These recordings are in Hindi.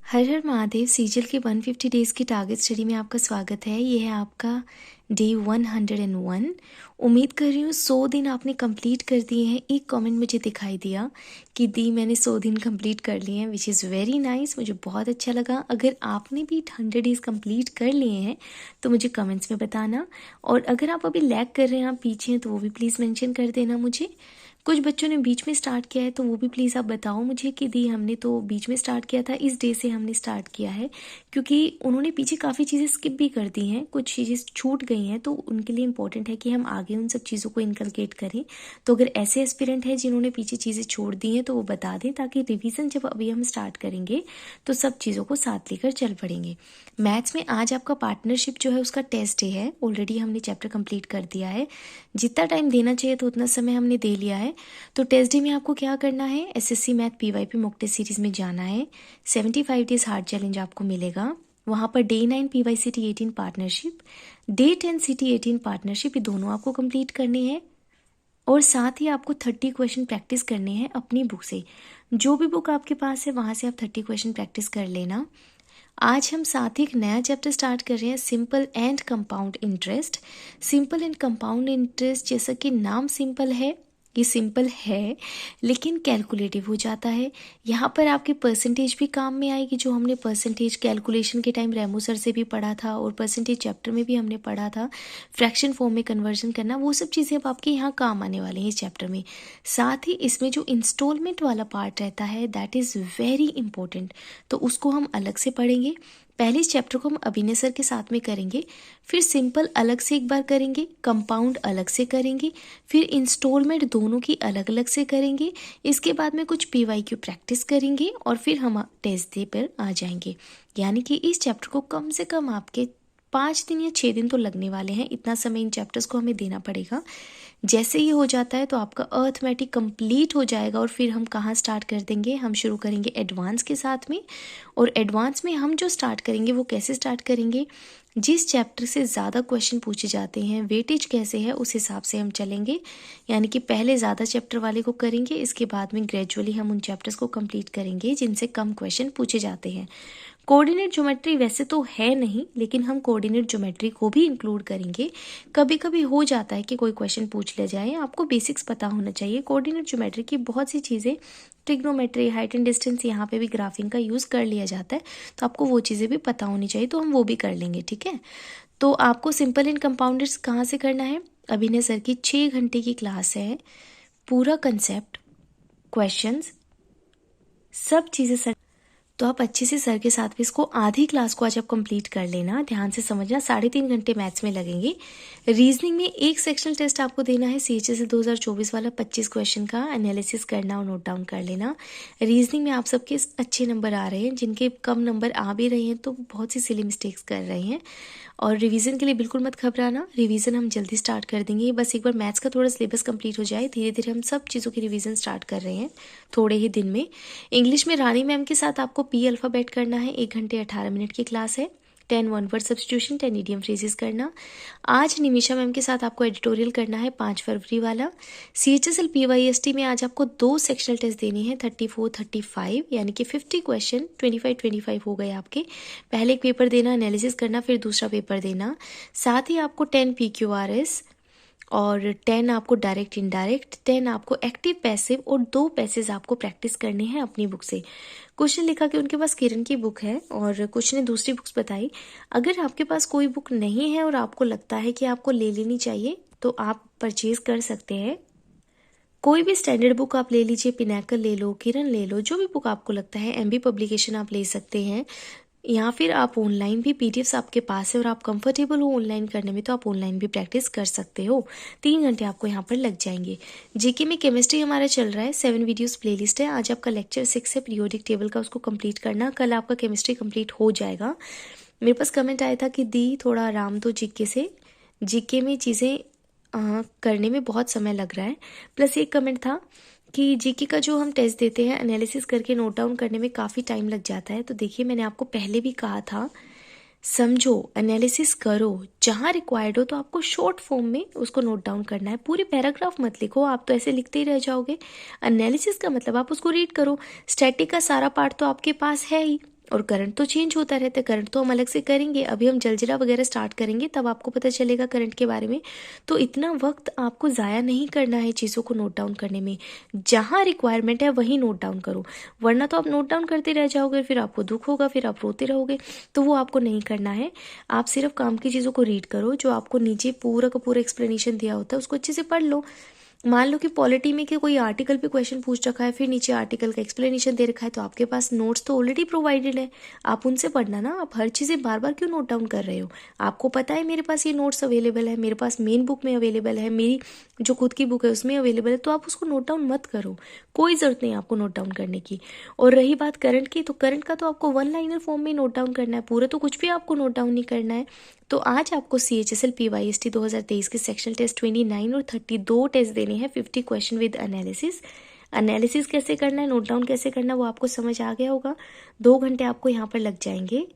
हर हर महादेव सीजल के 150 डेज़ की टारगेट स्टडी में आपका स्वागत है। ये है आपका डे 101। उम्मीद कर रही हूँ 100 दिन आपने कंप्लीट कर दिए हैं। एक कमेंट मुझे दिखाई दिया कि दी मैंने 100 दिन कंप्लीट कर लिए हैं, विच इज़ वेरी नाइस। मुझे बहुत अच्छा लगा। अगर आपने भी 100 डेज़ कंप्लीट कर लिए हैं तो मुझे कमेंट्स में बताना, और अगर आप अभी लैग कर रहे हैं, आप पीछे हैं, तो वो भी प्लीज़ मेंशन कर देना मुझे। कुछ बच्चों ने बीच में स्टार्ट किया है तो वो भी प्लीज़ आप बताओ मुझे कि दी हमने तो बीच में स्टार्ट किया था, इस डे से हमने स्टार्ट किया है, क्योंकि उन्होंने पीछे काफ़ी चीज़ें स्किप भी कर दी हैं, कुछ चीज़ें छूट गई हैं, तो उनके लिए इंपॉर्टेंट है कि हम आगे उन सब चीज़ों को इनकलकेट करें। तो अगर ऐसे एस्पिरेंट हैं जिन्होंने पीछे चीज़ें छोड़ दी हैं तो वो बता दें, ताकि रिविज़न जब अभी हम स्टार्ट करेंगे तो सब चीज़ों को साथ लेकर चल पड़ेंगे। मैथ्स में आज आपका पार्टनरशिप जो है उसका टेस्ट डे है। ऑलरेडी हमने चैप्टर कंप्लीट कर दिया है, जितना टाइम देना चाहिए तो उतना समय हमने दे लिया है। तो टेस्ट डे में आपको क्या करना है, SSC math PYP mock test series में जाना है। 75 डेज हार्ड चैलेंज आपको मिलेगा वहाँ पर। Day 9 PY city 18 partnership, day 10 city 18 partnership, ये दोनों आपको कंप्लीट करनी है। और साथ ही आपको 30 क्वेश्चन प्रैक्टिस करने हैं अपनी बुक से। जो भी बुक आपके पास है वहाँ से आप 30 क्वेश्चन प्रैक्टिस कर लेना। आज हम साथ ही एक नया चैप्टर स्टार्ट कर रहे हैं, simple and compound interest. Simple and compound interest, जैसा कि नाम सिंपल है, ये सिंपल है लेकिन कैलकुलेटिव हो जाता है। यहाँ पर आपकी परसेंटेज भी काम में आएगी, जो हमने परसेंटेज कैलकुलेशन के टाइम रेमो सर से भी पढ़ा था और परसेंटेज चैप्टर में भी हमने पढ़ा था, फ्रैक्शन फॉर्म में कन्वर्जन करना, वो सब चीज़ें अब आपके यहाँ काम आने वाली हैं इस चैप्टर में। साथ ही इसमें जो इंस्टॉलमेंट वाला पार्ट रहता है दैट इज़ वेरी इंपॉर्टेंट, तो उसको हम अलग से पढ़ेंगे। पहले इस चैप्टर को हम अभिनय सर के साथ में करेंगे, फिर सिंपल अलग से एक बार करेंगे, कंपाउंड अलग से करेंगे, फिर इंस्टॉलमेंट दोनों की अलग अलग से करेंगे। इसके बाद में कुछ पीवाईक्यू प्रैक्टिस करेंगे और फिर हम टेस्ट डे पर आ जाएंगे। यानी कि इस चैप्टर को कम से कम आपके 5 दिन या 6 दिन तो लगने वाले हैं। इतना समय इन चैप्टर्स को हमें देना पड़ेगा। जैसे ये हो जाता है तो आपका अर्थमेटिक कंप्लीट हो जाएगा। और फिर हम कहाँ स्टार्ट कर देंगे, हम शुरू करेंगे एडवांस के साथ में। और एडवांस में हम जो स्टार्ट करेंगे वो कैसे स्टार्ट करेंगे, जिस चैप्टर से ज़्यादा क्वेश्चन पूछे जाते हैं, वेटेज कैसे है, उस हिसाब से हम चलेंगे। यानी कि पहले ज़्यादा चैप्टर वाले को करेंगे, इसके बाद में ग्रेजुअली हम उन चैप्टर्स को कंप्लीट करेंगे जिनसे कम क्वेश्चन पूछे जाते हैं। कोऑर्डिनेट ज्योमेट्री वैसे तो है नहीं, लेकिन हम कोऑर्डिनेट ज्योमेट्री को भी इंक्लूड करेंगे। कभी कभी हो जाता है कि कोई क्वेश्चन पूछ लिया जाए, आपको बेसिक्स पता होना चाहिए। कोऑर्डिनेट ज्योमेट्री की बहुत सी चीज़ें, ट्रिग्नोमेट्री, हाइट एंड डिस्टेंस, यहाँ पे भी ग्राफिंग का यूज़ कर लिया जाता है, तो आपको वो चीज़ें भी पता होनी चाहिए, तो हम वो भी कर लेंगे। ठीक है, तो आपको सिंपल एंड कंपाउंडर्स कहाँ से करना है, अभिनय सर की 6 घंटे की क्लास है। पूरा कंसेप्ट, क्वेश्चंस, सब चीज़ें सर, तो आप अच्छे से सर के साथ भी इसको आधी क्लास को आज आप कंप्लीट कर लेना, ध्यान से समझना। 3.5 घंटे मैथ्स में लगेंगे। रीजनिंग में एक सेक्शनल टेस्ट आपको देना है, सीएचएसएल 2024 वाला 25 क्वेश्चन का एनालिसिस करना और नोट डाउन कर लेना। रीजनिंग में आप सबके अच्छे नंबर आ रहे हैं, जिनके कम नंबर आ भी रहे हैं तो बहुत सी सिली मिस्टेक्स कर रहे हैं। और रिवीजन के लिए बिल्कुल मत घबराना, रिवीजन हम जल्दी स्टार्ट कर देंगे। बस एक बार मैथ्स का थोड़ा सिलेबस कंप्लीट हो जाए, धीरे धीरे हम सब चीज़ों की रिवीजन स्टार्ट कर रहे हैं थोड़े ही दिन में। इंग्लिश में रानी मैम के साथ आपको पी अल्फ़ाबेट करना है, 1 घंटे 18 मिनट की क्लास है। 10 one word substitution, 10 idiom phrases करना। आज निमिषा मैम के साथ आपको एडिटोरियल करना है 5 फरवरी वाला। सीएचएसएल पीवाईएसटी में आज आपको 2 सेक्शनल टेस्ट देने हैं, 34 35, यानी कि 50 क्वेश्चन, 25 हो गए आपके। पहले एक पेपर देना, एनालिसिस करना, फिर दूसरा पेपर देना। साथ ही आपको 10 PQRS और 10 आपको डायरेक्ट इनडायरेक्ट, 10 आपको एक्टिव पैसिव, और 2 पैसेज आपको प्रैक्टिस करने हैं अपनी बुक से। क्वेश्चन लिखा कि उनके पास किरण की बुक है और कुछ ने दूसरी बुक्स बताई। अगर आपके पास कोई बुक नहीं है और आपको लगता है कि आपको ले लेनी चाहिए तो आप परचेज कर सकते हैं। कोई भी स्टैंडर्ड बुक आप ले लीजिए, पिनैकल ले लो, किरण ले लो, जो भी बुक आपको लगता है। एमबी पब्लिकेशन आप ले सकते हैं, या फिर आप ऑनलाइन भी, पीडीएफ्स आपके पास है और आप कंफर्टेबल हो ऑनलाइन करने में तो आप ऑनलाइन भी प्रैक्टिस कर सकते हो। 3 घंटे आपको यहाँ पर लग जाएंगे। जीके में केमिस्ट्री हमारा चल रहा है, 7 वीडियोस प्लेलिस्ट है। आज आपका लेक्चर 6 है पीरियोडिक टेबल का, उसको कंप्लीट करना। कल आपका केमिस्ट्री कंप्लीट हो जाएगा। मेरे पास कमेंट आया था कि दी थोड़ा आराम दो जीके से, जीके में चीज़ें करने में बहुत समय लग रहा है। प्लस एक कमेंट था कि जीके का जो हम टेस्ट देते हैं, एनालिसिस करके नोट डाउन करने में काफ़ी टाइम लग जाता है। तो देखिए, मैंने आपको पहले भी कहा था, समझो, एनालिसिस करो, जहाँ रिक्वायर्ड हो तो आपको शॉर्ट फॉर्म में उसको नोट डाउन करना है। पूरे पैराग्राफ मत लिखो, आप तो ऐसे लिखते ही रह जाओगे। एनालिसिस का मतलब आप उसको रीड करो। स्टैटिक का सारा पार्ट तो आपके पास है ही, और करंट तो चेंज होता रहता है, करंट तो हम अलग से करेंगे, अभी हम जलजीरा वगैरह स्टार्ट करेंगे तब आपको पता चलेगा करंट के बारे में। तो इतना वक्त आपको ज़ाया नहीं करना है चीज़ों को नोट डाउन करने में, जहाँ रिक्वायरमेंट है वहीं नोट डाउन करो, वरना तो आप नोट डाउन करते रह जाओगे, फिर आपको दुख होगा, फिर आप रोते रहोगे, तो वो आपको नहीं करना है। आप सिर्फ काम की चीज़ों को रीड करो, जो आपको नीचे पूरा का पूरा एक्सप्लेनेशन दिया होता है उसको अच्छे से पढ़ लो। मान लो कि पॉलिटी में कि कोई आर्टिकल पे क्वेश्चन पूछ रखा है, फिर नीचे आर्टिकल का एक्सप्लेनेशन दे रखा है, तो आपके पास नोट्स तो ऑलरेडी प्रोवाइडेड है, आप उनसे पढ़ना ना। आप हर चीज़ें बार बार क्यों नोट डाउन कर रहे हो? आपको पता है मेरे पास ये नोट्स अवेलेबल है, मेरे पास मेन बुक में अवेलेबल है, मेरी जो खुद की बुक है उसमें अवेलेबल है, तो आप उसको नोट डाउन मत करो, कोई ज़रूरत नहीं आपको नोट डाउन करने की। और रही बात करंट की, तो करंट का तो आपको वन लाइनर फॉर्म में नोट डाउन करना है, पूरा तो कुछ भी आपको नोट डाउन नहीं करना है। तो आज आपको CHSL PYST 2023 के सेक्शन टेस्ट 29 और 32 टेस्ट देने हैं, 50 क्वेश्चन विद एनालिसिस। एनालिसिस कैसे करना है, नोट डाउन कैसे करना है, वो आपको समझ आ गया होगा। 2 घंटे आपको यहाँ पर लग जाएंगे।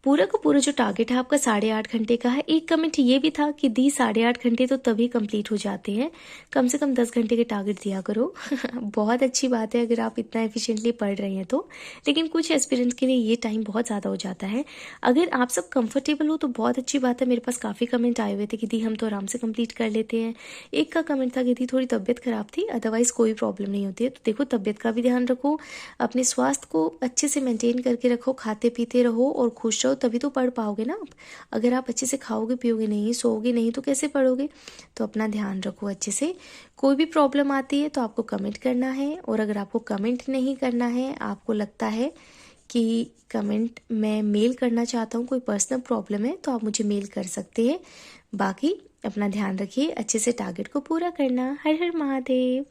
पूरा का पूरा जो टारगेट है आपका 8.5 घंटे का है। एक कमेंट ये भी था कि दी 8.5 घंटे तो तभी कंप्लीट हो जाते हैं, कम से कम 10 घंटे के टारगेट दिया करो। बहुत अच्छी बात है अगर आप इतना एफिशिएंटली पढ़ रहे हैं तो, लेकिन कुछ एस्पिरेंट्स के लिए ये टाइम बहुत ज़्यादा हो जाता है। अगर आप सब कंफर्टेबल हो तो बहुत अच्छी बात है। मेरे पास काफ़ी कमेंट आए हुए थे कि दी हम तो आराम से कंप्लीट कर लेते हैं। एक का कमेंट था कि दी थोड़ी तबीयत खराब थी, अदरवाइज़ कोई प्रॉब्लम नहीं होती है। तो देखो, तबीयत का भी ध्यान रखो, अपने स्वास्थ्य को अच्छे से मेंटेन करके रखो, खाते पीते रहो और खुश रहो, तभी तो पढ़ पाओगे ना आप। अगर आप अच्छे से खाओगे पियोगे नहीं, सोओगे नहीं, तो कैसे पढ़ोगे? तो अपना ध्यान रखो अच्छे से। कोई भी प्रॉब्लम आती है तो आपको कमेंट करना है, और अगर आपको कमेंट नहीं करना है, आपको लगता है कि कमेंट मैं मेल करना चाहता हूँ, कोई पर्सनल प्रॉब्लम है, तो आप मुझे मेल कर सकते हैं। बाकी अपना ध्यान रखिए, अच्छे से टारगेट को पूरा करना। हर हर महादेव।